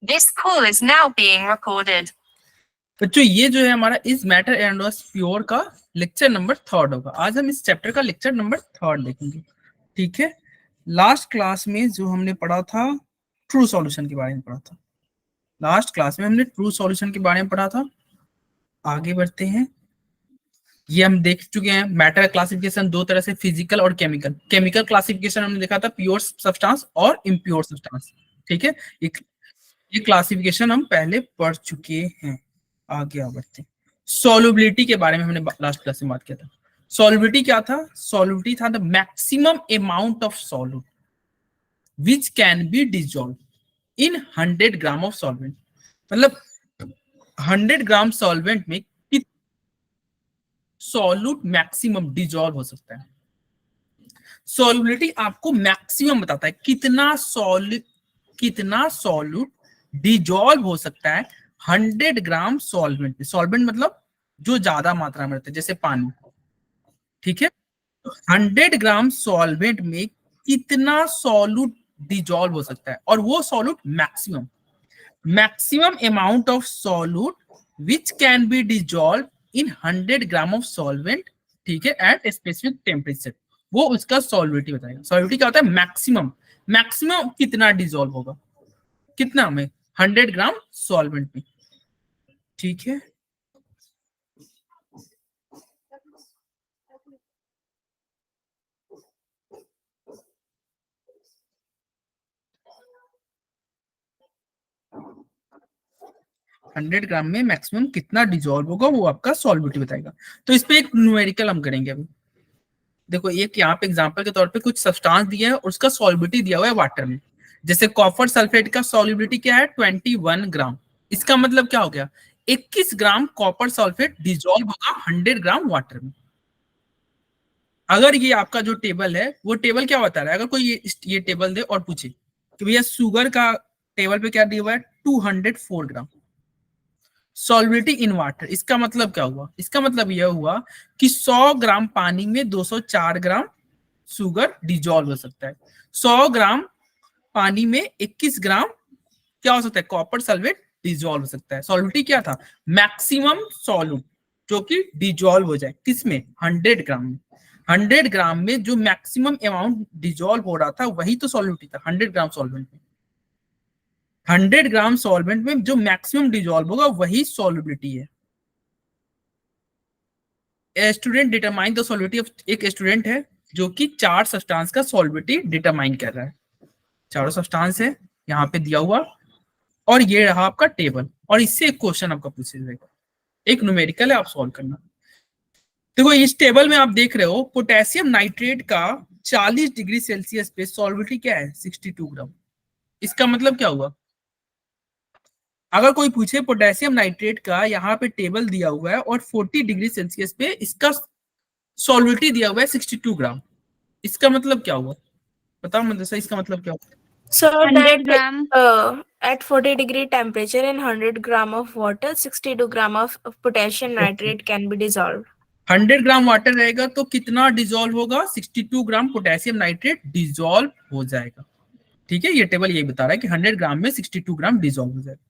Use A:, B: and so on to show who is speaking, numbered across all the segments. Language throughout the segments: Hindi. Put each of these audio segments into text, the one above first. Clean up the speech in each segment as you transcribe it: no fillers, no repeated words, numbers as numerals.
A: This call is now being recorded.
B: बच्चों ये जो है हमारा इस मैटर एंड वाज प्योर का लेक्चर नंबर 3 होगा। आज हम इस चैप्टर का लेक्चर नंबर 3 देखेंगे। ठीक है, लास्ट क्लास में जो हमने पढ़ा था ट्रू सॉल्यूशन के बारे में पढ़ा था। लास्ट क्लास में हमने ट्रू सॉल्यूशन के बारे में पढ़ा था। आगे बढ़ते हैं। ये हम देख चुके हैं मैटर क्लासिफिकेशन दो तरह से, फिजिकल और केमिकल। केमिकल क्लासिफिकेशन हमने देखा था प्योर सब्सटेंस और इम्प्योर सब्सटेंस। ठीक है, ये क्लासिफिकेशन हम पहले पढ़ चुके हैं। आगे बढ़ते हैं। सॉल्युबिलिटी के बारे में हमने लास्ट क्लास में बात किया था। सॉल्युबिलिटी क्या था? सॉल्युबिलिटी था the maximum amount of solute which can be dissolve in 100 gram of solvent. मतलब 100 ग्राम सॉल्वेंट में सॉल्यूट मैक्सिमम डिजॉल्व हो सकता है। सॉल्युबिलिटी आपको मैक्सिमम बताता है कितना सॉल्यूट डिजॉल्व हो सकता है 100 ग्राम सॉल्वेंट में। सॉल्वेंट मतलब जो ज्यादा मात्रा में रहता है, जैसे पानी। ठीक है, 100 ग्राम सॉल्वेंट में कितना सॉल्यूट डिजॉल्व हो सकता है, और वो solute maximum amount of solute which can be dissolve in 100 gram of solvent. ठीक है, एट स्पेसिफिक टेम्परेचर, वो उसका सॉल्युबिलिटी बताएगा। सॉल्युबिलिटी क्या होता है? मैक्सिमम कितना डिजॉल्व होगा, कितना में? 100 ग्राम सॉल्वेंट में। ठीक है, हंड्रेड ग्राम में मैक्सिमम कितना डिजॉल्व होगा वो आपका सॉल्युबिलिटी बताएगा। तो इस पे एक न्यूमेरिकल हम करेंगे अभी। देखो एक यहाँ पे एग्जांपल के तौर पे कुछ सब्सटेंस दिया है और उसका सॉल्युबिलिटी दिया हुआ है वाटर में। जैसे कॉपर सल्फेट का सॉल्युबिलिटी क्या है? 21 ग्राम। इसका मतलब क्या हो गया? 21 ग्राम कॉपर सल्फेट डिजॉल्व होगा 100 ग्राम वाटर में। अगर ये आपका जो टेबल है वो टेबल क्या बता रहा है? अगर कोई ये टेबल दे और पूछे कि भैया शुगर का टेबल पे क्या दिया हुआ है? 204 ग्राम सॉल्युबिलिटी इन वाटर। इसका मतलब क्या हुआ? इसका मतलब यह हुआ कि 100 ग्राम पानी में 204 ग्राम शुगर डिजॉल्व हो सकता है। 100 ग्राम पानी में 21 ग्राम क्या हो सकता है? कॉपर सल्फेट डिजॉल्व हो सकता है। सॉल्युबिलिटी क्या था? मैक्सिमम सॉल्यूट जो कि डिजॉल्व हो जाए किसमें? 100 ग्राम में। 100 ग्राम में जो मैक्सिमम अमाउंट डिजॉल्व हो रहा था वही तो सॉल्युबिलिटी था 100 ग्राम सॉल्वेंट में। 100 ग्राम सॉल्वेंट में जो मैक्सिमम डिजॉल्व होगा वही सॉल्युबिलिटी है। Student determine the solubility of. एक स्टूडेंट है जो कि 4 सब्सटेंस का सॉल्युबिलिटी डिटरमाइन कर रहा है। चारों सब्सटेंस है यहाँ पे दिया हुआ, और ये रहा आपका टेबल, और इससे एक क्वेश्चन आपका पूछा जाएगा। एक न्यूमेरिकल है, आप सॉल्व करना। देखो इस टेबल में आप देख रहे हो पोटेशियम नाइट्रेट का 40 डिग्री सेल्सियस पे सॉल्युबिलिटी क्या है? 62 ग्राम। इसका मतलब क्या हुआ? अगर कोई पूछे पोटेशियम नाइट्रेट का यहाँ पे टेबल दिया हुआ है और 40 डिग्री सेल्सियस पे इसका सॉल्युबिलिटी दिया हुआ है 62 ग्राम, इसका मतलब क्या हुआ? बताओ मदरसा, इसका मतलब क्या हुआ?
C: So
D: 100
C: that
D: gram.
C: at 40-degree temperature in 100 gram of water, 62 gram of potassium nitrate can be dissolved.
B: 100 gram water रहेगा तो कितना डिजोल्व होगा? 62 ग्राम पोटेशियम नाइट्रेट डिजोल्व हो जाएगा। ठीक है, ये टेबल यही बता रहा है कि 100 ग्राम में 62 ग्राम डिजोल्व हो जाएगा।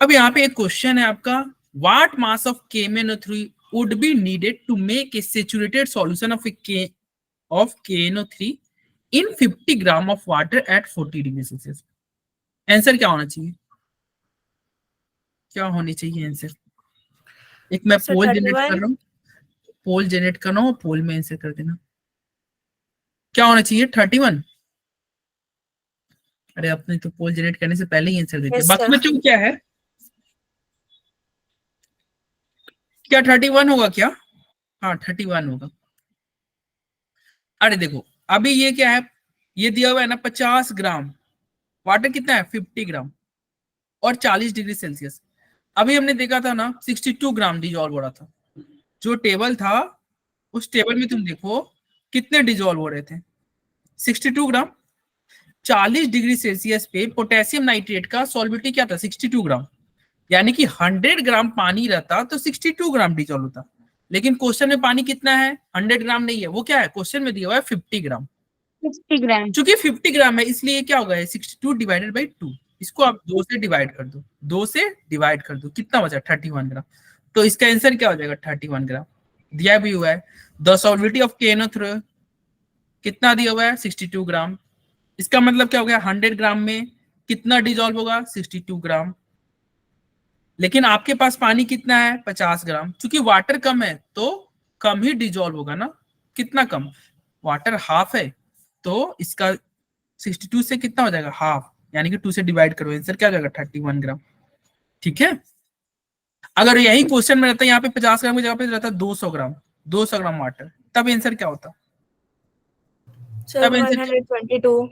B: अब यहाँ पे एक क्वेश्चन है आपका, what mass of KMnO3 would be needed to make a saturated solution of KNO3 in 50 gram of water at 40 degree Celsius. Answer क्या होना चाहिए? क्या होनी चाहिए आंसर? एक मैं
C: So
B: पोल जनरेट
C: 31.
B: कर रहा हूँ, पोल जनरेट कर रहा हूँ, पोल में आंसर कर देना। क्या होना चाहिए? 31। अरे आपने तो पोल जनरेट करने से पहले ही आंसर दे दिया।
C: Yes,
B: बाकी
C: sir.
B: बच्चों क्या है? क्या 31 होगा क्या? हाँ 31 होगा। अरे देखो अभी ये क्या है, ये दिया हुआ है ना 50 ग्राम, वाटर कितना है? 50 ग्राम और 40 डिग्री सेल्सियस। अभी हमने देखा था ना 62 ग्राम डिजॉल्व हो रहा था। जो टेबल था उस टेबल में तुम देखो कितने डिजॉल्व हो रहे थे? 62 ग्राम। 40 डिग्री सेल्सियस पे पोटेशियम नाइट्रेट का सॉल्युबिलिटी क्या था? 62 ग्राम। यानी कि 100 ग्राम पानी रहता तो 62 ग्राम डिजॉल्व होता, लेकिन क्वेश्चन में पानी कितना है? 100 ग्राम नहीं है, वो क्या है? क्वेश्चन में दिया हुआ है 50 ग्राम।
D: 60 ग्राम।
B: चूंकि 50 ग्राम है इसलिए क्या होगा? 62 डिवाइडेड बाई 2, इसको आप 2 से डिवाइड कर दो, 2 से डिवाइड कर दो, कितना बचा 31 ग्राम। तो इसका आंसर क्या हो जाएगा 31 ग्राम दिया भी हुआ है। द सॉल्युबिलिटी ऑफ KNO3 कितना दिया हुआ है 62 ग्राम। इसका मतलब क्या हो गया 100 ग्राम में कितना डिजोल्व होगा 62 ग्राम। लेकिन आपके पास पानी कितना है 50 ग्राम, क्योंकि वाटर कम है तो कम ही डिजोल्व होगा ना। कितना कम, वाटर हाफ है तो इसका 62 से कितना हो जाएगा हाफ, यानी कि 2 से डिवाइड करो, आंसर क्या हो जाएगा 31 ग्राम। ठीक है, अगर यही क्वेश्चन में रहता यहाँ पे 50 ग्राम की जगह पे रहता 200 ग्राम, 200 ग्राम वाटर, तब आंसर क्या होता?
C: Sir,
B: तब आंसर
C: 122.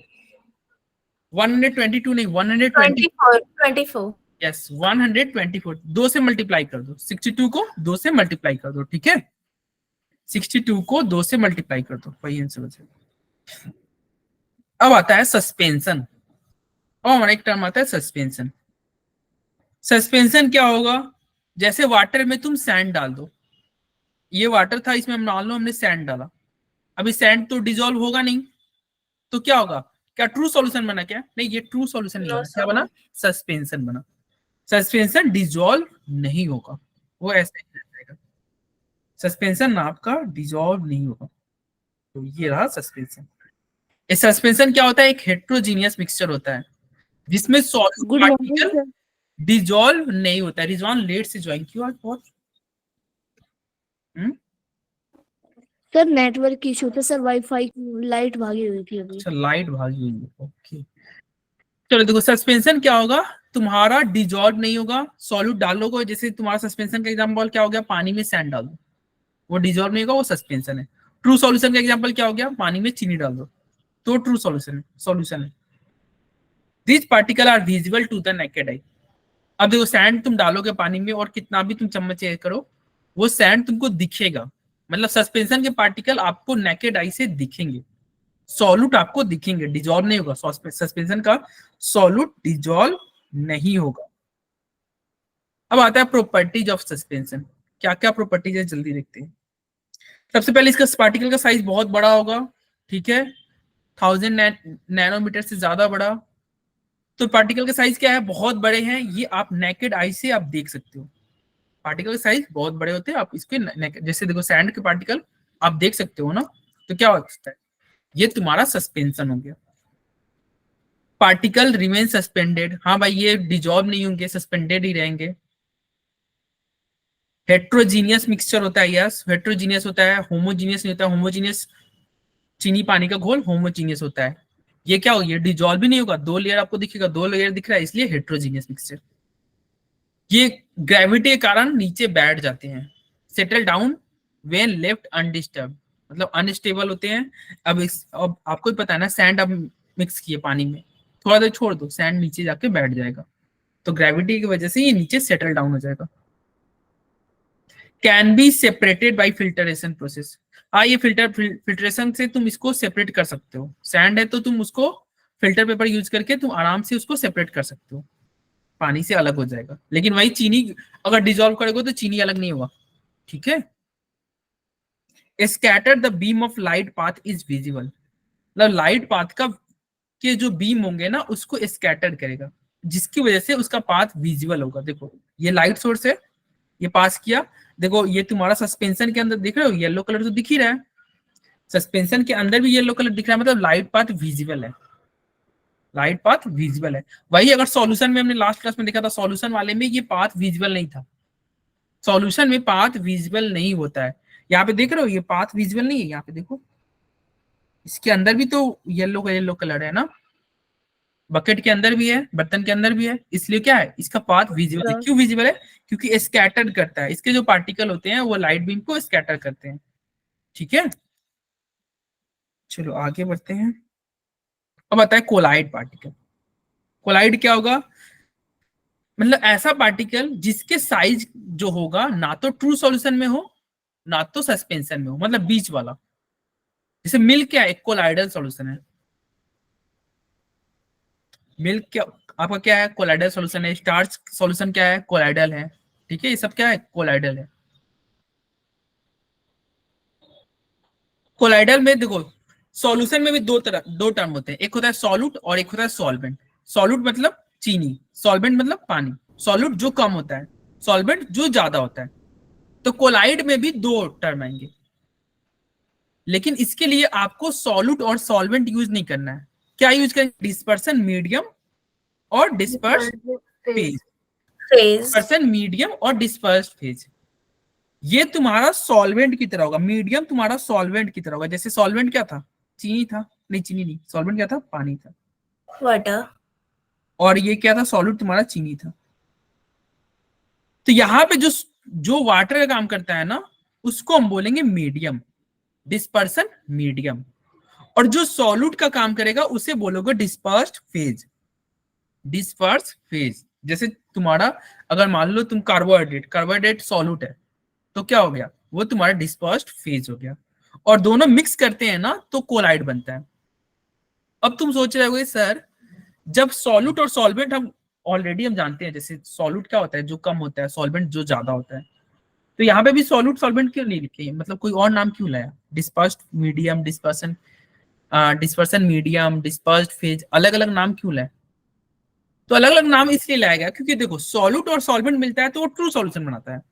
B: 122 नहीं 120,
C: 24.
B: यस 124, 2 से मल्टीप्लाई कर दो, 62 को 2 से मल्टीप्लाई कर दो। ठीक है, 62 को 2 से मल्टीप्लाई कर दो, वही आंसर हो जाएगा। अब आता है सस्पेंशन। अब हमारा एक टर्म आता है सस्पेंशन। सस्पेंशन क्या होगा, जैसे वाटर में तुम सैंड डाल दो, ये वाटर था इसमें हम मान लो हमने सैंड डाला, अभी सैंड तो डिजोल्व होगा नहीं, तो क्या होगा, क्या ट्रू सॉल्यूशन बना? क्या नहीं, ये ट्रू सॉल्यूशन नहीं
C: No,
B: बना, क्या
C: sir.
B: बना? सस्पेंशन बना। सस्पेंशन डिजोल्व नहीं होगा, वो ऐसे ही रहेगा। सस्पेंशन आपका डिजोल्व नहीं होगा, तो ये रहा सस्पेंशन। इस सस्पेंशन क्या होता है, एक हेट्रोजीनियस मिक्सचर होता है जिसमें solute
D: good morning
B: particle
D: sir.
B: Dissolve नहीं होता है। रिजवान लेट से ज्वाइन क्यों आज बहुत?
D: सर नेटवर्क इशू था सर, वाईफाई लाइट भागी हुई थी अभी।
B: अच्छा लाइट भागी हुई है, ओके। चलो देखो सस्पेंशन क्या होगा, तुम्हारा डिजोल्व नहीं होगा, सॉल्यूट डालोगे, जैसे तुम्हारा सस्पेंशन का एग्जांपल क्या हो गया, पानी में सैंड डाल दो, वो डिजोल्व नहीं होगा, वो सस्पेंशन है। ट्रू सॉल्यूशन का एग्जांपल क्या हो गया, पानी में चीनी डाल दो, तो ट्रू सॉल्यूशन है। This particle are visible to the naked eye. अब देखो सैंड तुम डालोगे पानी में और कितना भी तुम चम्मच से करो, वो सैंड तुमको दिखेगा, मतलब सस्पेंशन के पार्टिकल आपको नेकेड आई से दिखेंगे, सॉल्यूट आपको दिखेंगे, डिजोल्व नहीं होगा। सस्पेंशन का सॉल्यूट डिजोल्व नहीं होगा। अब आता है प्रॉपर्टीज ऑफ सस्पेंशन। क्या क्या प्रॉपर्टीज है जल्दी देखते हैं। सबसे पहले इसका पार्टिकल का साइज बहुत बड़ा होगा, ठीक है, 1000 नैनोमीटर से ज्यादा बड़ा। तो पार्टिकल का साइज क्या है, बहुत बड़े हैं, ये आप नेकेड आई से आप देख सकते हो। पार्टिकल के साइज बहुत बड़े होते हैं, आप इसके जैसे देखो सैंड के पार्टिकल आप देख सकते हो ना, तो क्या हो सकता है, ये तुम्हारा सस्पेंशन हो गया। पार्टिकल रिमेन सस्पेंडेड, हाँ भाई ये डिजॉल्व नहीं होंगे, सस्पेंडेड ही रहेंगे। हेट्रोजीनियस मिक्सचर होता है, यस हेट्रोजीनियस होता है, होमोजीनियस नहीं होता। होमोजीनियस चीनी पानी का घोल होमोजीनियस होता है, ये क्या हो गया, डिजॉल्व भी नहीं होगा, 2 लेयर आपको दिखेगा, 2 लेयर दिख रहा है, इसलिए हेट्रोजीनियस मिक्सचर। ये ग्रेविटी के कारण नीचे बैठ जाते हैं, settle down when left undisturb, मतलब अनस्टेबल होते हैं। अब आपको ही पता है ना, सैंड अब मिक्स किए पानी में, थोड़ा देर छोड़ दो सैंड नीचे जाके बैठ जाएगा, तो ग्रेविटी की वजह से ये नीचे सेटल डाउन हो जाएगा। Can be separated by filtration process, हाँ ये फिल्ट्रेशन से तुम इसको सेपरेट कर सकते हो। सैंड है तो तुम उसको फिल्टर पेपर यूज करके तुम आराम से उसको सेपरेट कर सकते हो, पानी से अलग हो जाएगा। लेकिन वही चीनी अगर डिजोल्व करोगे तो चीनी अलग नहीं होगा, ठीक है। Scatter the beam of light path is visible, मतलब लाइट पाथ का के जो बीम होंगे ना उसको स्कैटर करेगा, जिसकी वजह से उसका पाथ विजिबल होगा। देखो ये लाइट सोर्स है, ये पास किया, देखो ये तुम्हारा सस्पेंशन के अंदर दिख रहे हो, येलो कलर तो दिख ही रहा है, सस्पेंशन के अंदर भी येलो कलर दिख रहा है, मतलब लाइट पाथ विजिबल है, लाइट पाथ विजिबल है। वही अगर सॉल्यूशन में हमने लास्ट क्लास में देखा था, सॉल्यूशन वाले में ये पाथ विजिबल नहीं था, सॉल्यूशन में पाथ विजिबल नहीं होता है। यहाँ पे देख रहे हो ये पाथ विजिबल नहीं है, यहाँ पे देखो इसके अंदर भी तो येलो कलर है ना, बकेट के अंदर भी है, बर्तन के अंदर भी है, इसलिए क्या है इसका पाथ विजिबल है। क्यों विजिबल है, क्योंकि स्कैटर करता है, इसके जो पार्टिकल होते हैं वो लाइट बीम को स्कैटर करते हैं, ठीक है। चलो आगे बढ़ते हैं। अब आता है कोलाइड पार्टिकल। कोलाइड क्या होगा, मतलब ऐसा पार्टिकल जिसके साइज जो होगा ना तो ट्रू सॉल्यूशन में हो ना तो सस्पेंशन में हो, मतलब बीच वाला। जैसे मिल्क क्या है, एक कोलाइडल सॉल्यूशन है, मिल्क क्या आपका क्या है, कोलाइडल सॉल्यूशन है। स्टार्च सॉल्यूशन क्या है, कोलाइडल है, ठीक है, ये सब क्या है, कोलाइडल है। कोलाइडल में देखो सॉल्यूशन में भी दो टर्म होते हैं, एक होता है सॉल्यूट और एक होता है सॉल्वेंट। सॉल्यूट मतलब चीनी, सॉल्वेंट मतलब पानी, सॉल्यूट जो कम होता है, सॉल्वेंट जो ज्यादा होता है। तो कोलाइड में भी दो टर्म आएंगे, लेकिन इसके लिए आपको सॉल्यूट और सॉल्वेंट यूज नहीं करना है। क्या यूज करेंगे? डिस्पर्सन मीडियम और disperse phase.
C: Phase.
B: Dispersion medium और डिस्पर्स फेज, ये तुम्हारा सॉल्वेंट की तरह होगा, मीडियम तुम्हारा सॉल्वेंट की तरह होगा। जैसे सॉल्वेंट क्या था? चीनी था, नहीं चीनी नहीं, सॉल्वेंट क्या था? पानी था।
C: वाटर।
B: और ये क्या था? सॉल्यूट तुम्हारा चीनी था। तो यहाँ पे जो जो वाटर का काम करता है ना, उसको हम बोलेंगे मीडियम, डिस्पर्सन मीडियम। और जो सॉल्यूट का काम करेगा उसे बोलोगे डिस्पर्स्ड फेज, डिस्पर्स फेज। जैसे तुम्हारा अगर मान लो तुम कार्बोहाइड्रेट सॉल्यूट है, तो क्या हो गया? वो तुम्हारा डिस्पर्स्ड फेज हो गया। और दोनों मिक्स करते हैं ना तो कोलाइड बनता है। अब तुम सोच रहे होगे सर, जब सॉल्यूट और सॉल्वेंट हम ऑलरेडी हम जानते हैं, जैसे सॉल्यूट क्या होता है? जो कम होता है, सॉल्वेंट जो ज्यादा होता है। तो यहाँ पे भी सॉल्यूट सॉल्वेंट क्यों नहीं लिखे? मतलब कोई और नाम क्यों लाया? Dispersed medium, dispersion medium, dispersed phase, अलग अलग नाम क्यों लाए? तो अलग अलग नाम इसलिए लाया गया क्योंकि देखो सॉल्यूट और सॉल्वेंट मिलता है तो वो ट्रू सॉल्यूशन बनाता है।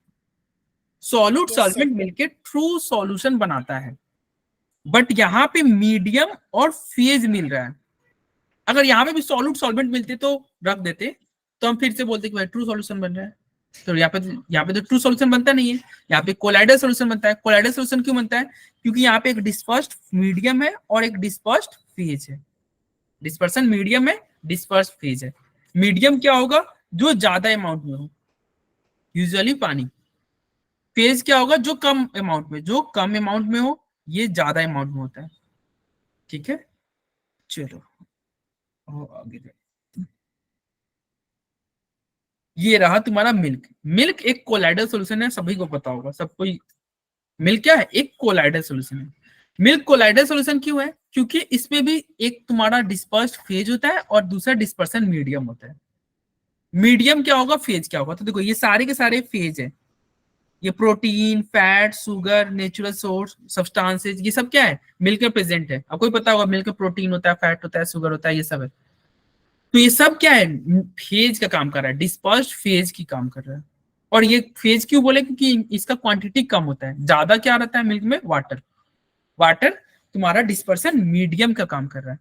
B: सॉल्यूट सॉल्वेंट मिलके ट्रू सॉल्यूशन बनाता है। बट यहाँ पे मीडियम और फेज मिल रहा है। अगर यहाँ पे भी सॉल्यूट सॉल्वेंट मिलते तो रख देते, तो हम फिर से बोलते कि भाई ट्रू सॉल्यूशन बन रहा है। तो यहाँ पे तो ट्रू सॉल्यूशन बनता नहीं है, यहाँ पे कोलाइडल सॉल्यूशन बनता है। कोलाइडल सॉल्यूशन क्यों बनता है? क्योंकि यहाँ पे एक डिस्पर्स्ड मीडियम है और एक डिस्पर्स्ड फेज है। डिस्पर्सन मीडियम है, डिस्पर्स्ड फेज है। मीडियम क्या होगा? जो ज्यादा अमाउंट में हो, यूजुअली पानी। फेज क्या होगा? जो कम अमाउंट में, जो कम अमाउंट में हो, ये ज्यादा अमाउंट में होता है। ठीक है, चलो आगे देखते हैं। ये रहा तुम्हारा मिल्क। मिल्क एक कोलाइडल सॉल्यूशन है, सभी को पता होगा, सब कोई। मिल्क क्या है? एक कोलाइडल सॉल्यूशन है। मिल्क कोलाइडल सॉल्यूशन क्यों है? क्योंकि इसमें भी एक तुम्हारा डिस्पर्स्ड फेज होता है और दूसरा डिस्पर्सन मीडियम होता है। मीडियम क्या होगा? फेज क्या होगा? तो देखो ये सारे के सारे फेज है। ये protein, fat, sugar, natural source, substances, ये सब क्या है? मिल्क में प्रेजेंट है। आपको पता होगा मिल्क में प्रोटीन होता है, फैट होता है, शुगर होता है, ये सब है। तो ये सब क्या है? फेज का काम कर रहा है, डिस्पर्स्ड फेज की काम कर रहा है। और ये फेज क्यों बोले? क्योंकि इसका क्वांटिटी कम होता है। ज्यादा क्या रहता है मिल्क में? वाटर। वाटर तुम्हारा डिस्पर्सन मीडियम का काम कर रहा है।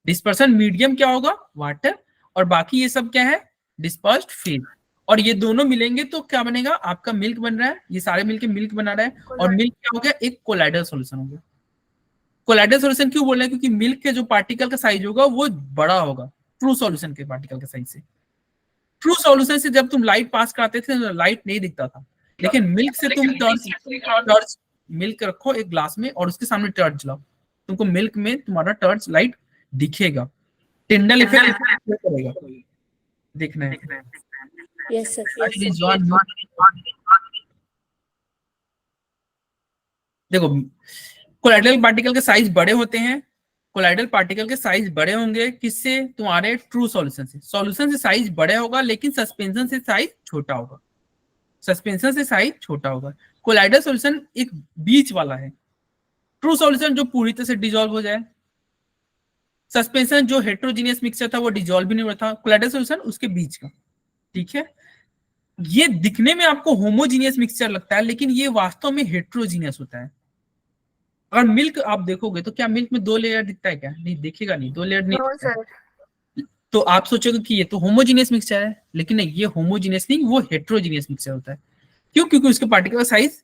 B: डिस्पर्सन मीडियम क्या होगा? वाटर। और बाकी ये सब क्या है? Dispersed phase. और ये दोनों मिलेंगे तो क्या बनेगा? आपका मिल्क बन रहा है। ये सारे मिलके मिल्क बना रहा है। और मिल्क क्या हो गया? एक कोलाइडल सॉल्यूशन हो गया। कोलाइडल सॉल्यूशन क्यों बोल रहे हैं? क्योंकि मिल्क के जो पार्टिकल का साइज होगा वो बड़ा होगा ट्रू सॉल्यूशन के पार्टिकल के साइज से। ट्रू सॉल्यूशन से जब तुम लाइट पास कराते थे तो लाइट नहीं दिखता था, लेकिन मिल्क से तुम टर्च मिल्क रखो एक ग्लास में और उसके सामने टर्च जलाओ, तुमको मिल्क में तुम्हारा टर्च लाइट दिखेगा। टिंडल इफेक्ट करेगा, देखना है।
D: Yes sir.
B: देखो कोलाइडल पार्टिकल के साइज बड़े होते हैं। कोलाइडल पार्टिकल के साइज बड़े होंगे किससे? तुम्हारे ट्रू सॉल्यूशन से। सॉल्यूशन से साइज बड़े होगा लेकिन सस्पेंशन से साइज छोटा होगा। सस्पेंशन से साइज छोटा होगा। कोलाइडल सॉल्यूशन एक बीच वाला है। ट्रू सॉल्यूशन जो पूरी तरह से डिसॉल्व हो जाए। सस्पेंशन जो हेट्रोजीनियस मिक्सचर था वो डिसॉल्व भी नहीं हुआ था। कोलाइडल सॉल्यूशन उसके बीच का। ठीक है, ये दिखने में आपको होमोजीनियस मिक्सचर लगता है लेकिन ये वास्तव में हेट्रोजीनियस होता है। अगर मिल्क आप देखोगे तो क्या मिल्क में दो लेयर दिखता है क्या? नहीं दिखेगा, नहीं, दो लेयर नहीं दिखता है। तो आप सोचोगे कि ये तो होमोजीनियस मिक्सचर है, लेकिन नहीं, ये होमोजीनियस नहीं, वो हेट्रोजीनियस मिक्सचर होता है। क्यों? क्योंकि उसके पार्टिकल का साइज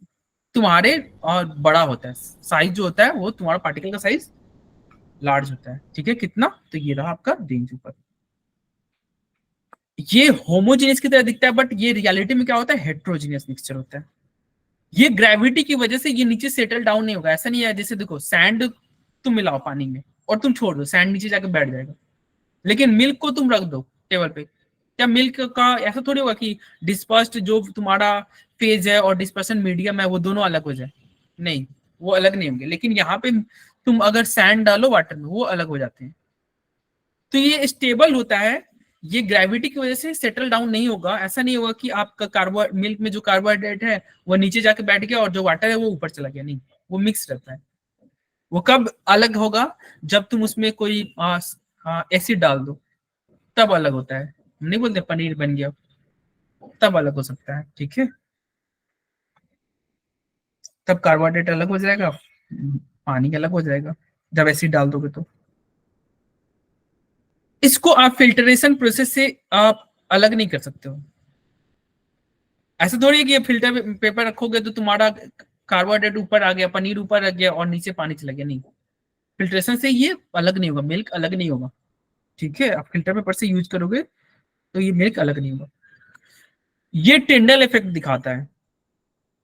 B: तुम्हारे और बड़ा होता है। साइज जो होता है वो तुम्हारा पार्टिकल का साइज लार्ज होता है। ठीक है, कितना? तो ये रहा आपका रेंज ऊपर। ये होमोजीनियस की तरह दिखता है बट ये रियलिटी में क्या होता है? हेट्रोजीनियस मिक्सचर होता है। ये ग्रेविटी की वजह से ये नीचे सेटल डाउन नहीं होगा। ऐसा नहीं है जैसे देखो सैंड तुम मिलाओ पानी में और तुम छोड़ दो, सैंड नीचे जाकर बैठ जाएगा। लेकिन मिल्क को तुम रख दो टेबल पे, क्या मिल्क का ऐसा थोड़ी होगा कि डिस्पर्स्ड जो तुम्हारा फेज है और डिस्पर्सन मीडियम है वो दोनों अलग हो जाए? नहीं, वो अलग नहीं होंगे। लेकिन यहाँ पे तुम अगर सैंड डालो वाटर में वो अलग हो जाते हैं। तो ये स्टेबल होता है, ये ग्रेविटी की वजह से सेटल डाउन नहीं होगा। ऐसा नहीं होगा कि आपका मिल्क में जो कार्बोहाइड्रेट है वो नीचे जाके बैठ गया और जो वाटर है वो ऊपर चला गया। नहीं, वो मिक्स रहता है। वो कब अलग होगा? जब तुम उसमें कोई एसिड डाल दो, तब अलग होता है। हम नहीं बोलते पनीर बन गया, तब अलग हो सकता है, ठीक है। तब कार्बोहाइड्रेट अलग हो जाएगा, पानी अलग हो जाएगा जब एसिड डाल दोगे तो। इसको आप फिल्टरेशन प्रोसेस से आप अलग नहीं कर सकते हो। ऐसा थोड़ी है कि ये फिल्टर पेपर रखोगे तो तुम्हारा कार्बोहाइड्रेट ऊपर आ गया, पनीर ऊपर आ गया और नीचे पानी चला गया, नहीं। फिल्ट्रेशन से ये अलग नहीं होगा, मिल्क अलग नहीं होगा, ठीक है। आप फिल्टर पेपर से यूज करोगे तो ये मिल्क अलग नहीं होगा। ये टिंडल इफेक्ट दिखाता है,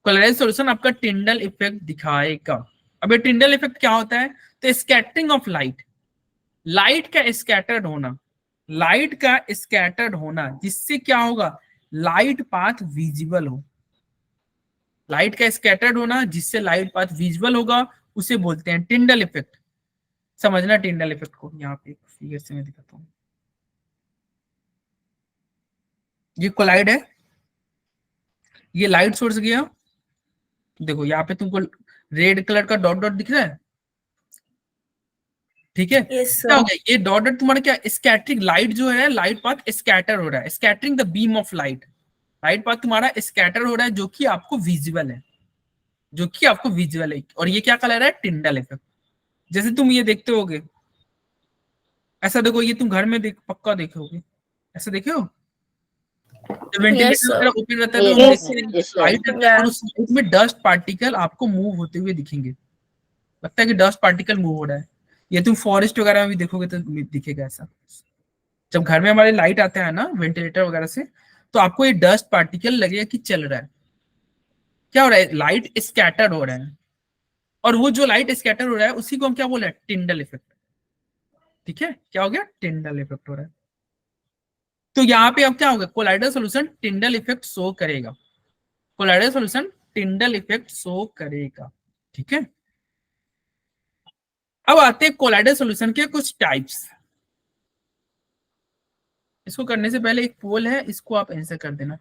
B: कोलोइडल सॉल्यूशन आपका टिंडल इफेक्ट दिखाएगा। अब ये टिंडल इफेक्ट क्या होता है, तो स्कैटरिंग ऑफ लाइट, लाइट का स्कैटर्ड होना, लाइट का स्कैटर्ड होना, जिससे क्या होगा, लाइट पाथ विजिबल हो। लाइट का स्कैटर्ड होना जिससे लाइट पाथ विजिबल होगा, उसे बोलते हैं टिंडल इफेक्ट। समझना टिंडल इफेक्ट को, यहाँ पे फिगर से मैं दिखाता हूँ। ये कोलाइड है, ये लाइट सोर्स गया, देखो यहाँ पे तुमको रेड कलर का डॉट डॉट दिख रहा है, ठीक है।
C: Yes,
B: क्या
C: sir.
B: हो गया, ये डॉट डॉट तुम्हारा क्या, स्कैटरिंग लाइट जो है, लाइट पाथ स्कैटर हो रहा है, scattering the beam of light, light path तुम्हारा स्कैटर हो रहा है जो कि आपको विजिबल है, जो कि आपको विजुअल है। और ये क्या कलर है, टिंडल इफेक्ट। जैसे तुम ये देखते होगे, ऐसा देखो, ये तुम घर में पक्का देखोगे, ऐसा देखे हो, जब वेंटिलेटर
C: sir.
B: वगैरह ओपन रहता है तो
D: Yes,
B: देखते हैं
D: yes, sir.
B: लाइट रहता है
C: Yeah.
B: और उस लाइट में डस्ट पार्टिकल आपको मूव होते हुए दिखेंगे, लगता है कि डस्ट पार्टिकल मूव हो रहा है। ये तुम फॉरेस्ट वगैरह में भी देखोगे तो दिखेगा ऐसा। जब घर में हमारे लाइट आता है ना वेंटिलेटर वगैरह से, तो आपको ये डस्ट पार्टिकल लगेगा कि चल रहा है, क्या हो रहा है, लाइट स्कैटर हो रहा है। और वो जो लाइट स्कैटर हो रहा है उसी को हम क्या बोल रहे हैं, टिंडल इफेक्ट, ठीक है। क्या हो गया, टिंडल इफेक्ट हो रहा है। तो यहाँ पे अब क्या होगा, colloidal solution Tyndall effect show करेगा, colloidal solution Tyndall effect show करेगा, ठीक है। अब आते हैं कोलाइडल सॉल्यूशन के कुछ टाइप्स। इसको करने से पहले एक पोल है, इसको आप आंसर कर देना।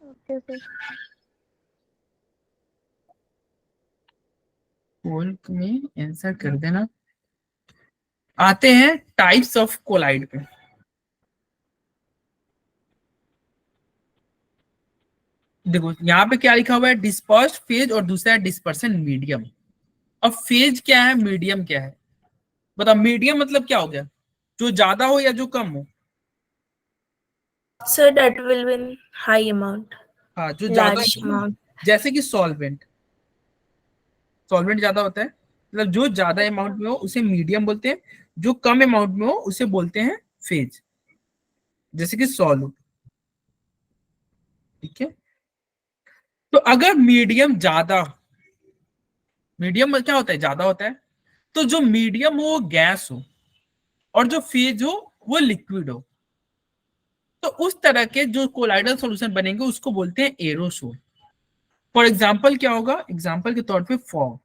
D: Okay, sir.
B: पोल में आंसर कर देना। आते हैं टाइप्स ऑफ कोलाइड पे। देखो यहाँ पे क्या लिखा हुआ है, डिस्पर्स्ड फेज और दूसरा है डिस्पर्सन मीडियम। अब फेज क्या है, मीडियम क्या है, बताओ। मीडियम मतलब क्या हो गया, जो ज्यादा हो या जो कम हो।
C: So that will be in high amount,
B: हाँ, जो ज्यादा
C: large amount.
B: जैसे कि सॉल्वेंट, सॉल्वेंट ज्यादा होता है, मतलब जो ज्यादा अमाउंट में हो उसे मीडियम बोलते हैं, जो कम अमाउंट में हो उसे बोलते हैं फेज, जैसे कि सॉल्व, ठीक है। तो अगर मीडियम ज्यादा, मीडियम में क्या होता है, ज्यादा होता है, तो जो मीडियम हो वो गैस हो और जो फेज हो वो लिक्विड हो, तो उस तरह के जो कोलाइडल सॉल्यूशन बनेंगे उसको बोलते हैं एरोसोल। फॉर एग्जांपल क्या होगा, एग्जांपल के तौर पे फॉग।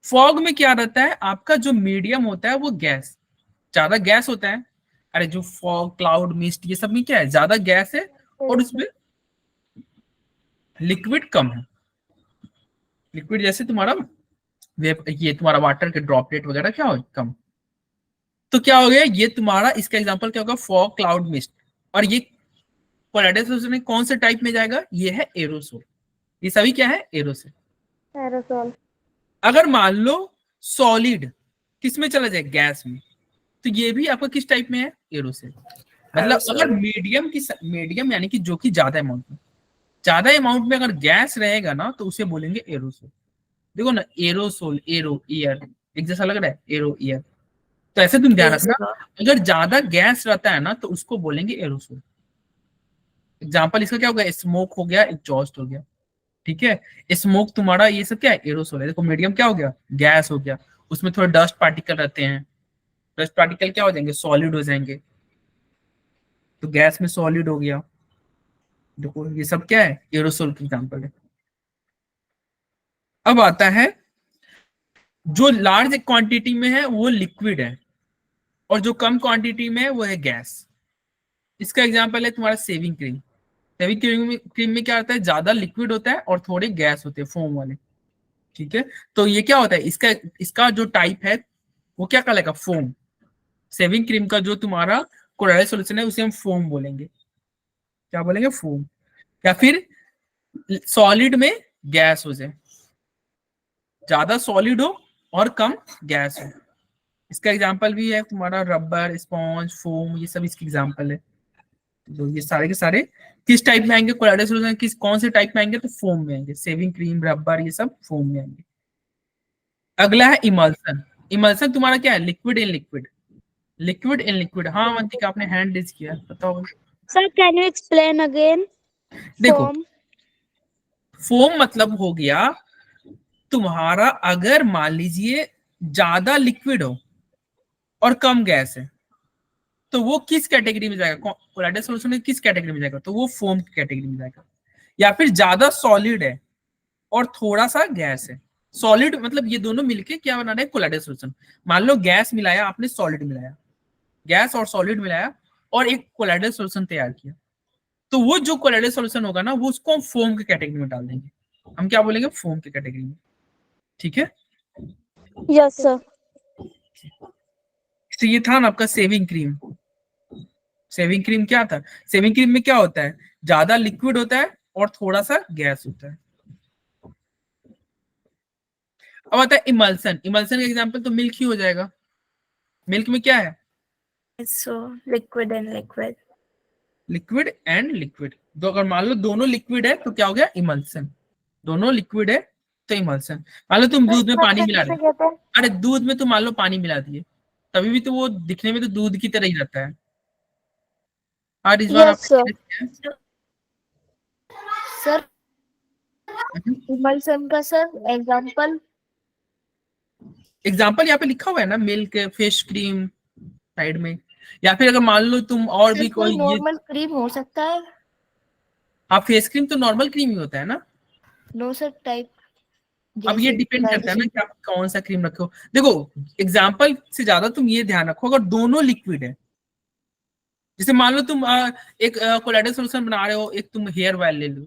B: फॉग में क्या रहता है, आपका जो मीडियम होता है वो गैस, ज्यादा गैस होता है। अरे जो फॉग, क्लाउड, मिस्ट, ये सब में क्या है, ज्यादा गैस है और उसमें लिक्विड कम है। लिक्विड जैसे तुम्हारा ये तुम्हारा वाटर के ड्रॉपलेट वगैरह क्या हो, कम। तो क्या हो गया, ये तुम्हारा इसका एग्जांपल क्या होगा, फॉग, क्लाउड, मिस्ट। और ये कोलाइडल सॉल्यूशन कौन से टाइप में जाएगा, ये है एरोसोल। ये सभी क्या है, एरोसोल।
D: Aerosol.
B: अगर मान लो सॉलिड किस में चला जाए, गैस में, तो ये भी आपका किस टाइप में है, एरोसोल। मतलब अगर मीडियम की, मीडियम यानी कि जो कि ज्यादा अमाउंट में, ज्यादा अमाउंट में अगर गैस रहेगा ना तो उसे बोलेंगे एरोसोल। देखो ना, एरोसोल, एरो एयर एक जैसा लग रहा है, एरो एयर। तो ऐसे तुम ध्यान
C: Yes,
B: रखना,
C: sir.
B: अगर ज्यादा गैस रहता है ना तो उसको बोलेंगे एरोसोल। एग्जाम्पल इसका क्या हो गया, स्मोक हो गया, एग्जॉस्ट हो गया, ठीक है। स्मोक तुम्हारा ये सब क्या है, एरोसोल है। देखो मीडियम क्या हो गया, गैस हो गया, उसमें थोड़े डस्ट पार्टिकल रहते हैं, डस्ट पार्टिकल क्या हो जाएंगे, सॉलिड हो जाएंगे, तो गैस में सॉलिड हो गया। देखो ये सब क्या है, एरोसोल की एग्जाम्पल है। अब आता है जो लार्ज क्वांटिटी में है वो लिक्विड है और जो कम क्वांटिटी में है वो है गैस। इसका एग्जांपल है तुम्हारा सेविंग क्रीम। सेविंग क्रीम में क्या होता है, ज्यादा लिक्विड होता है और थोड़े गैस होते हैं, फोम वाले, ठीक है। तो ये क्या होता है, इसका जो टाइप है वो क्या कहलाएगा, फोम। सेविंग क्रीम का जो तुम्हारा कोलोइडल सॉल्यूशन है उसे हम फोम बोलेंगे। क्या बोलेंगे? फोम। या फिर सॉलिड में गैस हो जाए, ज्यादा सॉलिड हो और कम गैस हो। इसका एग्जांपल भी है तुम्हारा रबर, स्पॉन्ज, फोम, ये सब इसके एग्जांपल है। तो ये सारे के सारे किस टाइप में आएंगे? कोलोइडल सॉल्यूशन किस कौन से टाइप में आएंगे? तो फोम में आएंगे। शेविंग क्रीम, रबर, ये सब फोम में आएंगे। अगला है इमल्सन। इमल्सन तुम्हारा क्या है? Liquid in liquid. Liquid in liquid. हाँ वंतिका, आपने हैंड रेज किया, बताओ।
D: Sir can you explain again?
B: देखो, फोम मतलब हो गया तुम्हारा, अगर मान लीजिए ज्यादा लिक्विड हो और कम गैस है, तो वो किस कैटेगरी में जाएगा? कोलोइडल सॉल्यूशन में किस कैटेगरी में जाएगा? तो वो फोम की कैटेगरी में जाएगा। या फिर ज्यादा सॉलिड है और थोड़ा सा गैस है। सॉलिड मतलब ये दोनों मिलके क्या बना रहे हैं? Colloidal solution. मान लो गैस मिलाया आपने, सॉलिड मिलाया, गैस और सॉलिड मिलाया और एक कोलोइडल सॉल्यूशन तैयार किया, तो वो जो कोलोइडल सॉल्यूशन होगा ना, वो उसको हम फोम की कैटेगरी में डाल देंगे। हम क्या बोलेंगे? फोम की कैटेगरी में। ठीक है?
D: Yes sir.
B: तो ये था ना आपका सेविंग क्रीम। सेविंग क्रीम क्या था? सेविंग क्रीम में क्या होता है? ज्यादा लिक्विड होता है और थोड़ा सा गैस होता है। अब आता है इमल्सन। इमल्सन का एग्जांपल तो मिल्क ही हो जाएगा। मिल्क में क्या है?
C: So liquid and liquid.
B: Liquid and liquid. तो अगर मान लो दोनों लिक्विड है तो क्या हो गया? इमल्सन। दोनों लिक्विड है तो इमल्सन। मान लो तुम दूध में पानी मिला रहे हो, अरे दूध में तुम मान लो पानी मिला दिए, तभी भी तो वो दिखने में तो दूध की तरह ही रहता है। और इस बार
D: यस सर। सर इमल्सन का सर एग्जांपल?
B: एग्जाम्पल यहाँ पे लिखा हुआ है ना, मिल्क, फिश क्रीम साइड में। या फिर अगर मान लो तुम और भी कोई
D: नॉर्मल क्रीम हो सकता है?
B: हाँ, फेस क्रीम तो नॉर्मल क्रीम ही होता है ना।
D: No sir, type.
B: अब ये डिपेंड करता है ना कि आप कौन सा क्रीम रखो। देखो, एग्जाम्पल से ज्यादा तुम ये ध्यान रखो, अगर दोनों लिक्विड है, जैसे मान लो तुम एक कोलोइडल सॉल्यूशन बना रहे हो, एक तुम हेयर ऑयल ले लो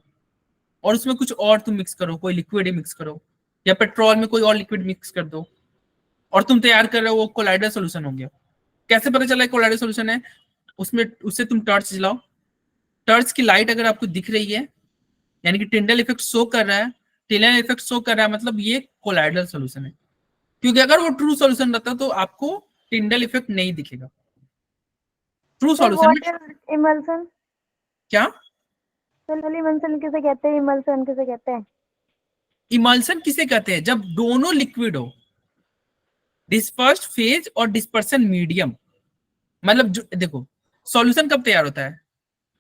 B: और उसमें कुछ और तुम मिक्स करो, कोई लिक्विड ही मिक्स करो, या पेट्रोल में कोई और लिक्विड मिक्स कर दो, और तुम तैयार कर रहे हो, वो कोलोइडल सॉल्यूशन हो गया। कैसे पता चला कोलोइडल सॉल्यूशन है? उसमें उससे तुम टॉर्च जलाओ, टॉर्च की लाइट अगर आपको दिख रही है, यानी कि टिंडल इफेक्ट शो कर रहा है, टिंडल इफेक्ट शो कर रहा है, मतलब ये कोलोइडल सॉल्यूशन है। क्योंकि अगर वो ट्रू सॉल्यूशन रहता तो आपको टिंडल इफेक्ट नहीं दिखेगा। ट्रू सॉल्यूशन में
D: इमल्सन?
B: क्या?
D: सर इमल्सन किसे कहते हैं? इमल्सन किसे कहते हैं?
B: इमल्सन किसे कहते हैं? जब दोनों लिक्विड हो, डिस्पर्स्ड फेज और डिस्पर्सन मीडियम। मतलब जो देखो, सॉल्यूशन कब तैयार होता है?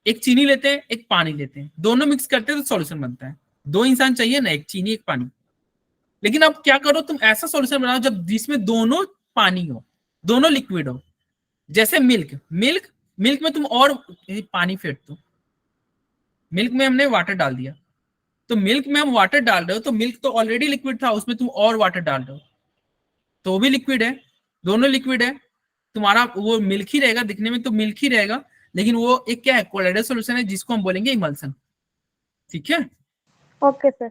B: एक चीनी लेते हैं, एक पानी लेते हैं, दोनों मिक्स करते हैं तो सॉल्यूशन बनता है। दो इंसान चाहिए ना, एक चीनी एक पानी। लेकिन अब क्या करो, तुम ऐसा सॉल्यूशन बनाओ जब जिसमें दोनों पानी हो, दोनों लिक्विड हो। जैसे मिल्क मिल्क मिल्क में तुम और पानी फेंट दो, मिल्क में हमने वाटर डाल दिया, तो मिल्क में हम वाटर डाल रहे हो तो मिल्क तो ऑलरेडी लिक्विड था, उसमें तुम और वाटर डाल रहे हो तो वो भी लिक्विड है। दोनों लिक्विड है, तुम्हारा वो मिल्क ही रहेगा, दिखने में तो मिल्क ही रहेगा, लेकिन वो एक क्या है? कोलोइडल सॉल्यूशन है, जिसको हम बोलेंगे इमल्सन। ठीक है?
D: Okay sir.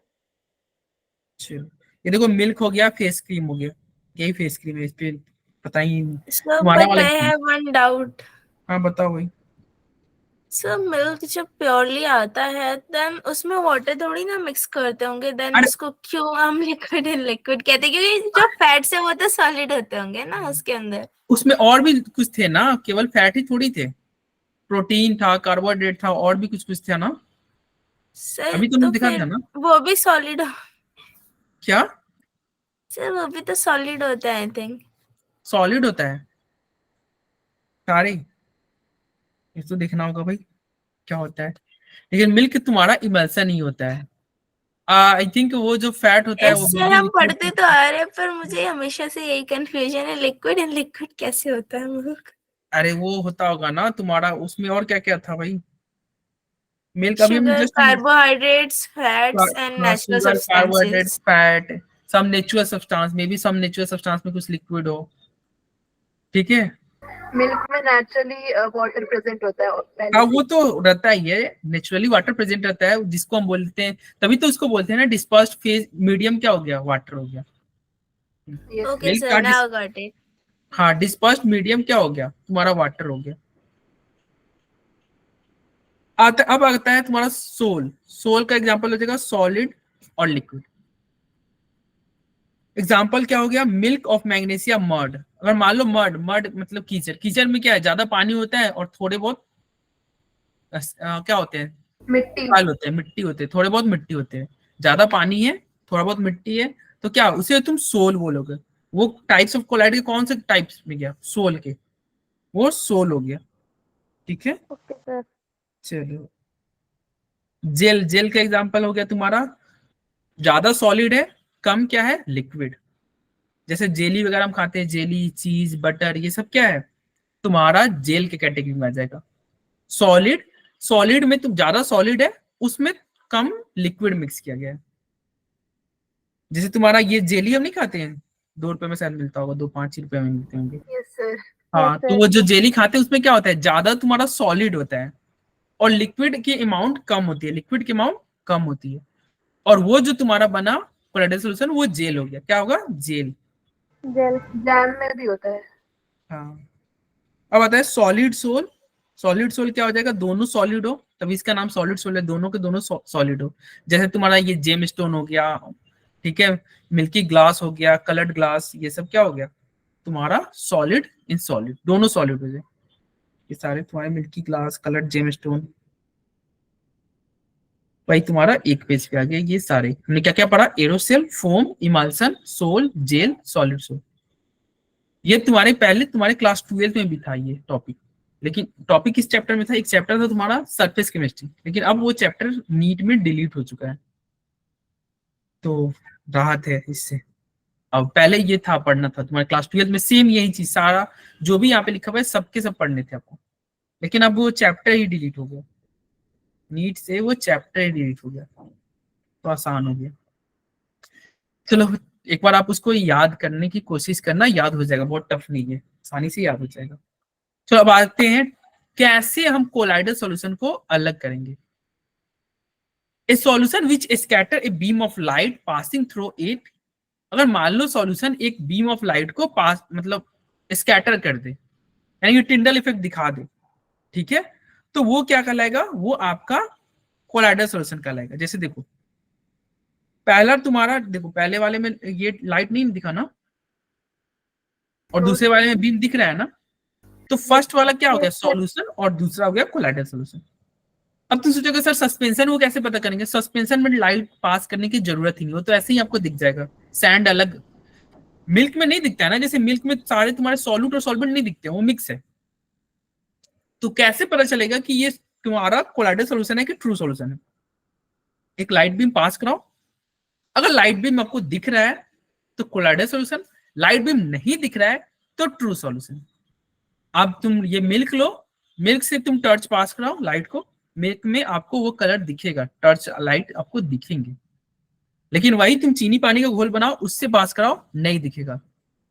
B: चलो, ये देखो मिल्क हो गया, फेस क्रीम हो गया, यही फेस क्रीम है। इस पे पता ही
C: So,
B: तुम्हारा
C: but
B: वाला
C: I have one doubt.
B: हाँ बताओ भाई।
C: So milk जब प्योरली आता है, देन उसमें वाटर थोड़ी ना मिक्स करते होंगे, देन
B: अरे-
C: उसको क्यों हम लिक्विड इन लिक्विड कहते हैं? क्योंकि जो फैट्स है वो तो सॉलिड होते होंगे ना उसके अंदर।
B: उसमें और भी कुछ थे ना, केवल फैट ही थोड़ी थे, प्रोटीन था, कार्बोहाइड्रेट था, और भी कुछ कुछ था ना।
C: सर
B: अभी तुमने
C: तो
B: दिखा
C: फिर
B: था ना।
C: वो भी सॉलिड,
B: क्या
C: सर वो भी तो सॉलिड होता है आई थिंक।
B: सॉलिड होता है सारे? ये तो देखना होगा भाई क्या होता है। लेकिन मिल्क तुम्हारा इमल्सन ही होता है। आई थिंक वो जो फैट होता है वो
C: इससे
B: baby
C: हम
B: liquid
C: पढ़ते तो आ रहे हैं, पर मुझे हमेशा से यही कंफ्यूजन है, लिक्विड इन लिक्विड कैसे होता है मिल्क?
B: अरे वो होता होगा ना तुम्हारा, उसमें और क्या क्या था भाई? मिल्क अभी हम
C: Sugar,
B: just
C: carbohydrates, fats and natural
B: sugar, carbohydrate,
C: substances.
B: Fat, some natural substance, may be some natural substance में कुछ लिक्विड हो। ठीक है?
E: मिल्क में नेचुरली वाटर प्रेजेंट होता है पहले
B: हाँ
E: से।
B: वो तो रहता ही है, नेचुरली वाटर प्रेजेंट रहता है, जिसको हम बोलते हैं, तभी तो उसको बोलते हैं ना डिस्पर्स्ड फेज मीडियम। क्या हो गया? वाटर हो गया।
E: Yes.
C: Okay,
B: मिल्क
C: sir,
B: का
C: now got it.
B: हाँ, डिस्पर्स्ड मीडियम क्या हो गया? तुम्हारा वाटर हो गया। अब आता है तुम्हारा सोल। सोल का एग्जांपल हो जाएगा सॉलिड और लिक्विड। एग्जांपल क्या हो गया, मिल्क ऑफ मैग्नीशिया मड। अगर मान लो मड, मड मतलब कीचड़, कीचड़ में क्या है, ज्यादा पानी होता है और थोड़े बहुत क्या होते हैं,
E: मिट्टी।
B: बाल होते हैं, मिट्टी होते हैं, थोड़े बहुत मिट्टी होते हैं, ज्यादा पानी है थोड़ा बहुत मिट्टी है, तो क्या उसे तुम सोल बोलोगे। वो टाइप्स ऑफ कोलाइड के कौन से टाइप्स में गया, सोल के, वो सोल हो गया। ठीक है,
D: ओके सर।
B: चलो जेल, जेल का एग्जांपल हो गया तुम्हारा ज्यादा सॉलिड है, कम क्या है, लिक्विड। जैसे जेली वगैरह हम खाते हैं, जेली, चीज, बटर, ये सब क्या है, तुम्हारा जेल के कैटेगरी में आ जाएगा। सॉलिड, सॉलिड में तुम ज्यादा सॉलिड है, उसमें कम लिक्विड मिक्स किया गया है। जैसे तुम्हारा ये जेली हम नहीं खाते हैं, 2 रुपए में शायद मिलता होगा, 2-5 रुपए में मिलते होंगे।
E: Yes sir.
B: हाँ, तो वो जो जेली खाते हैं उसमें क्या होता है, ज्यादा तुम्हारा सॉलिड होता है और लिक्विड की अमाउंट कम होती है, लिक्विड की अमाउंट कम होती है, और वो जो तुम्हारा बना कोलाइडल सॉल्यूशन वो जेल हो गया। क्या होगा, जेल।
E: जेल जैम में भी होता है।
B: हाँ, अब आता है सॉलिड सोल। सॉलिड सोल क्या हो जाएगा, दोनों सॉलिड हो, तभी इसका नाम सॉलिड सोल है, दोनों के दोनों सॉलिड हो। जैसे तुम्हारा ये जेम स्टोन हो गया, ठीक है, मिल्की ग्लास हो गया, कलर्ड ग्लास, ये सब क्या हो गया तुम्हारा सॉलिड इन सॉलिड, दोनों सॉलिड हो जाए। ये सारे तुम्हारे milky glass, coloured gem stone, भाई तुम्हारा एक पेज पे आ गया। ये सारे हमने क्या क्या पढ़ा, aerosol, foam, emulsion, sol, gel, solid sol. ये तुम्हारे पहले तुम्हारे क्लास 12 में भी था ये टॉपिक, लेकिन टॉपिक किस चैप्टर में था, एक चैप्टर था तुम्हारा सरफेस केमिस्ट्री, लेकिन अब वो चैप्टर नीट में डिलीट हो चुका है, तो राहत है इससे। अब पहले ये था, पढ़ना था तुम्हारे क्लास 12 में, सेम यही चीज, सारा जो भी यहाँ पे लिखा हुआ है सबके सब पढ़ने थे आपको, लेकिन अब वो चैप्टर ही डिलीट हो गया, नीट से वो चैप्टर ही डिलीट हो गया, तो आसान हो गया। चलो एक बार आप उसको याद करने की कोशिश करना, याद हो जाएगा, बहुत टफ नहीं है, आसानी से याद हो जाएगा। चलो अब आते हैं कैसे हम कोलाइडल सॉल्यूशन को अलग करेंगे। ए solution which scatter a beam of light passing through it. अगर मान लो सॉल्यूशन एक बीम ऑफ लाइट को पास मतलब स्कैटर कर दे, यानी कि टिंडल इफेक्ट दिखा दे, ठीक है, तो वो क्या कहलाएगा, वो आपका कोलाइडल सॉल्यूशन कहलाएगा। जैसे देखो पहला तुम्हारा, देखो पहले वाले में ये लाइट नहीं दिखा ना, और दूसरे वाले में बीम दिख रहा है ना, तो फर्स्ट वाला क्या हो गया, सॉल्यूशन, और दूसरा हो गया कोलाइडल सॉल्यूशन। अब तुम सोचोगे सर सस्पेंशन वो कैसे पता करेंगे, सस्पेंशन में लाइट पास करने की जरूरत ही नहीं, वो तो ऐसे ही आपको दिख जाएगा। सैंड अलग, मिल्क में नहीं दिखता है ना, जैसे मिल्क में सारे तुम्हारे सॉल्यूट और सॉल्वेंट नहीं दिखते, वो मिक्स है, तो कैसे पता चलेगा कि ये तुम्हारा कोलाइडल सॉल्यूशन है कि ट्रू सॉल्यूशन है। एक लाइट बीम पास कराओ, अगर लाइट बीम आपको दिख रहा है तो कोलाइडल सॉल्यूशन, लाइट बीम नहीं दिख रहा है तो ट्रू सॉल्यूशन। अब तुम ये मिल्क लो, मिल्क से तुम टर्च पास कराओ लाइट को, मिल्क में आपको वो कलर दिखेगा, टर्च लाइट आपको दिखेंगे, लेकिन वही तुम चीनी पानी का घोल बनाओ उससे पास कराओ नहीं दिखेगा।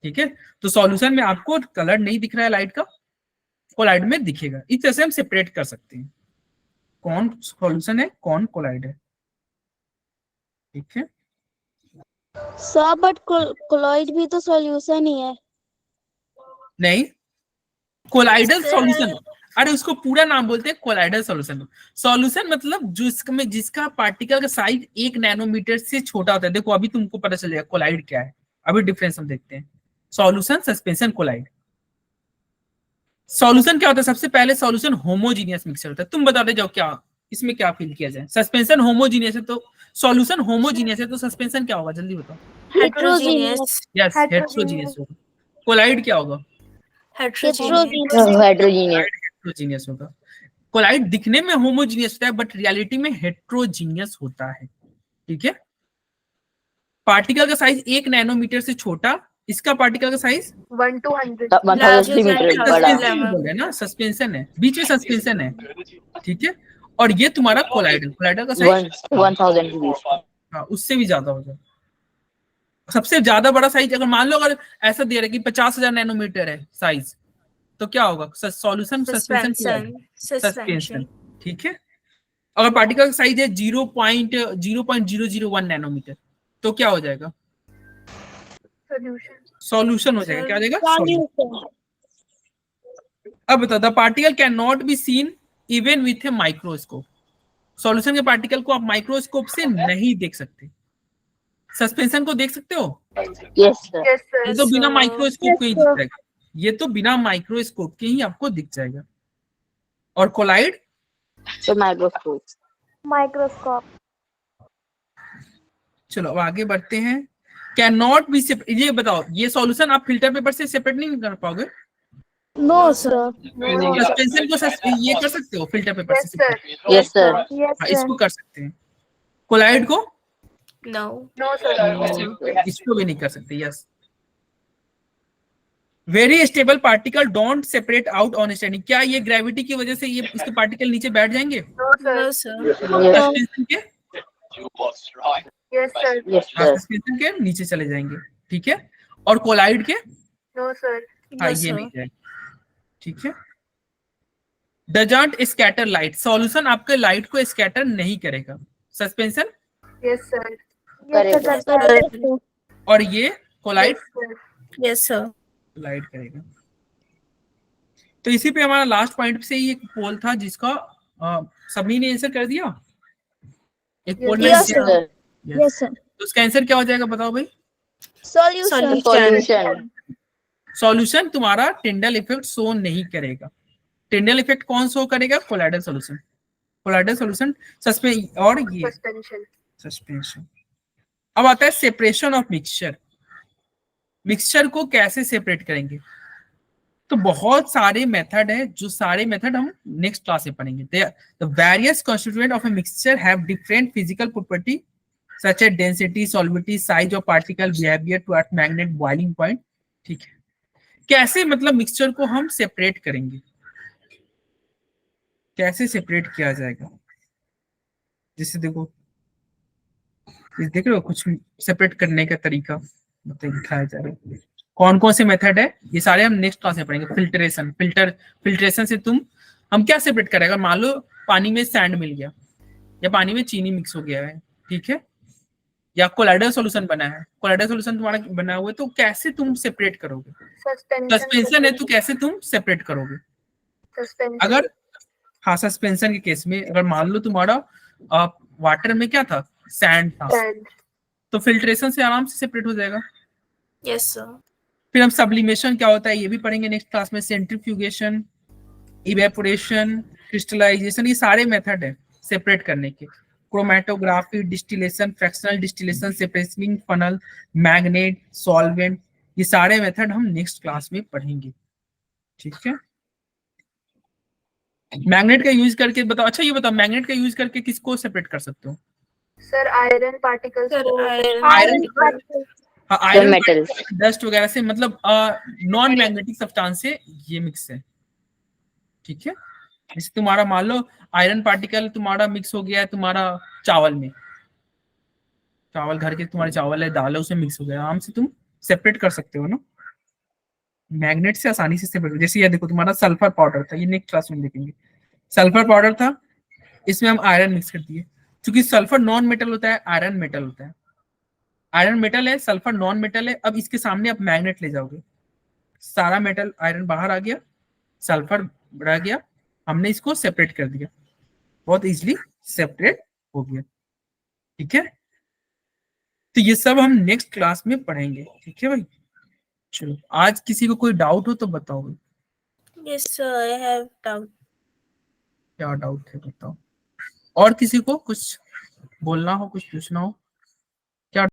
B: ठीक है, तो सॉल्यूशन में आपको कलर नहीं दिख रहा है लाइट का, कोलाइड में दिखेगा। इस तरह से हम सेपरेट कर सकते हैं कौन सॉल्यूशन है कौन कोलाइड है। ठीक है,
D: सर बट कोलॉइड भी तो सॉल्यूशन ही है।
B: नहीं, कोलाइडल सॉल्यूशन, अरे उसको पूरा नाम बोलते हैं कोलाइडल सॉल्यूशन। सॉल्यूशन मतलब जिसमें जिसका पार्टिकल का साइज 1 नैनोमीटर से छोटा होता है। देखो अभी तुमको पता चलेगा कोलाइड क्या है, अभी डिफरेंस हम देखते हैं। Solution, suspension, collide. सॉल्यूशन क्या होता है, सबसे पहले सॉल्यूशन होमोजीनियस मिक्सचर होता है। तुम बता दे जाओ क्या इसमें क्या फील किया जाए। सस्पेंशन होमोजीनियस है, तो सॉल्यूशन होमोजीनियस है, तो सस्पेंशन क्या होगा, जल्दी बताओ।
C: हेट्रोजीनियस।
B: यस, हेट्रोजीनियस होगा। कोलाइड क्या होगा, हेट्रोजीनियस होगा। कोलाइड दिखने में होमोजीनियस होता है बट रियलिटी में हेट्रोजीनियस होता है। ठीक है, पार्टिकल का साइज 1 नैनोमीटर से छोटा, इसका पार्टिकल का साइज
E: 1 to 100
B: बोल रहे ना, सस्पेंशन है, बीच में सस्पेंशन है। ठीक है, और ये तुम्हारा कोलाइडल, कोलाइडल का साइज
F: 1000।
B: हाँ उससे भी ज्यादा हो जाए। सबसे ज्यादा बड़ा साइज अगर मान लो, अगर ऐसा दे रहा है कि 50,000 नैनोमीटर है साइज, तो क्या होगा, सॉल्यूशन, सस्पेंशन। ठीक है, अगर पार्टिकल का साइज है 0.0001 नैनोमीटर, तो क्या हो जाएगा, सॉल्यूशन हो जाएगा। क्या हो जाएगा, सॉल्यूशन। अब बता, the particle can not be seen even with a microscope. Solution के पार्टिकल को आप माइक्रोस्कोप से नहीं देख सकते। सस्पेंशन को देख सकते हो?
F: Yes, sir.
E: Yes, sir.
B: ये तो बिना
C: sir.
B: माइक्रोस्कोप के ही दिख जाएगा। ये तो बिना माइक्रोस्कोप के ही आपको दिख जाएगा। और कोलाइड?
F: So microscope.
G: Microscope.
B: चलो अब आगे बढ़ते हैं। Can not be separate. ये बताओ, ये सॉल्यूशन आप फिल्टर पेपर से सेपरेट नहीं कर पाओगे?
D: No sir.
B: सस्पेंशन को ये कर सकते हो फिल्टर पेपर
E: Yes,
B: से
E: sir.
B: separate?
F: Yes, sir.
G: Yes,
B: हाँ,
G: sir.
B: इसको कर सकते हैं। कोलाइड को?
C: No.
E: No, sir.
B: इसको भी नहीं कर सकते। Yes. Very stable particle don't separate out on standing. क्या ये ग्रेविटी की वजह से ये इसके पार्टिकल नीचे बैठ जाएंगे?
E: No, sir.
C: No, sir.
F: Yes,
B: suspension के?
E: Yes, sir.
F: yes,
B: हाँ,
F: sir.
B: सस्पेंशन के नीचे चले जाएंगे। ठीक है। और कोलाइड के?
E: No, sir.
B: हाँ,
C: No,
B: ये
C: sir.
B: नहीं जाएगा। ठीक है। Doesn't scatter light. सॉल्यूशन आपके लाइट को स्कैटर नहीं करेगा। Suspension?
E: Yes, sir.
G: Yes, sir.
F: Correct.
B: और ये colloid?
E: Yes, sir.
C: Yes, sir.
B: Light करेगा। तो इसी पे हमारा लास्ट पॉइंट से ही एक पोल था जिसका सभी ने आंसर कर दिया। एक पोल में
G: Yes,
F: Yes, sir.
D: Yes sir.
B: तो उसका आंसर क्या हो जाएगा बताओ भाई?
D: सॉल्यूशन।
F: Solution.
B: सॉल्यूशन तुम्हारा टिंडल इफेक्ट शो नहीं करेगा। टिंडल इफेक्ट कौन शो करेगा? Colloidal solution. Colloidal solution suspension और ये
E: Suspension.
B: सस्पेंशन। अब आता है सेपरेशन ऑफ मिक्सचर। मिक्सचर को कैसे सेपरेट करेंगे? तो बहुत सारे मेथड है, जो सारे मेथड हम नेक्स्ट क्लास में पढ़ेंगे। The various constituent of a mixture have different physical property such as density, solubility, size of particle, behaviour टू एट मैग्नेट, बॉइलिंग पॉइंट। ठीक है। कैसे मतलब मिक्सचर को हम सेपरेट करेंगे? कैसे सेपरेट किया जाएगा? जैसे देखो, ये देख रहे हो कुछ सेपरेट करने का तरीका दिखाया जा रहा है। कौन कौन से मेथड है ये सारे हम नेक्स्ट क्लास में पढ़ेंगे। फिल्ट्रेशन। फिल्ट्रेशन से हम क्या सेपरेट करेगा? मान लो पानी में सैंड मिल गया या पानी में चीनी मिक्स हो गया है, ठीक है, या कोलाइडल सॉल्यूशन बना है। कोलाइडल सॉल्यूशन तुम्हारा बना हुआ है, तो कैसे तुम सेपरेट करोगे?
E: Suspension.
B: सस्पेंशन है तो कैसे तुम सेपरेट करोगे?
E: Suspension.
B: अगर हाँ, सस्पेंशन के केस में अगर मान लो तुम्हारा वाटर में क्या था? सैंड था,
E: Sand.
B: तो फिल्ट्रेशन से आराम से सेपरेट हो जाएगा।
C: Yes, sir.
B: फिर हम सब्लिमेशन क्या होता है ये भी पढ़ेंगे नेक्स्ट क्लास में। सेंट्रीफ्यूगेशन, इवेपोरेशन, क्रिस्टलाइजेशन, ये सारे मेथड है सेपरेट करने के। Chromatography, distillation, fractional distillation, separating funnel, magnet, solvent, ये सारे मेथड हम नेक्स्ट क्लास में पढ़ेंगे। ठीक है। मैग्नेट का यूज करके बताओ। अच्छा ये बताओ, मैग्नेट का यूज करके किसको सेपरेट कर सकते हो?
E: Sir, iron particles.
C: Sir,
E: को-
B: आयरन, हाँ,
F: The
B: आयरन
F: metals.
B: डस्ट वगैरह से, मतलब नॉन मैग्नेटिक सब्सटेंस से ये मिक्स है। ठीक है। जैसे तुम्हारा मान लो आयरन पार्टिकल तुम्हारा मिक्स हो गया है तुम्हारा चावल में, चावल घर के तुम्हारे चावल है, दाल है, उसमें मिक्स हो गया, आराम से तुम सेपरेट कर सकते हो ना मैग्नेट से, आसानी से सेपरेट। जैसे ये देखो तुम्हारा सल्फर पाउडर था, ये नेक्स्ट क्लास में देखेंगे। सल्फर पाउडर था, इसमें हम आयरन मिक्स कर दिए। क्योंकि सल्फर नॉन मेटल होता है, आयरन मेटल होता है। आयरन मेटल है, सल्फर नॉन मेटल है। अब इसके सामने आप मैग्नेट ले जाओगे, सारा मेटल आयरन बाहर आ गया, सल्फर रह गया, हमने इसको सेपरेट कर दिया, बहुत इजीली सेपरेट हो गया। ठीक है। तो ये सब हम नेक्स्ट क्लास में पढ़ेंगे। ठीक है भाई। चलो, आज किसी को कोई डाउट हो तो बताओ भाई,
C: Yes, sir. I have doubt.
B: क्या डाउट है बताओ। और किसी को कुछ बोलना हो, कुछ पूछना हो?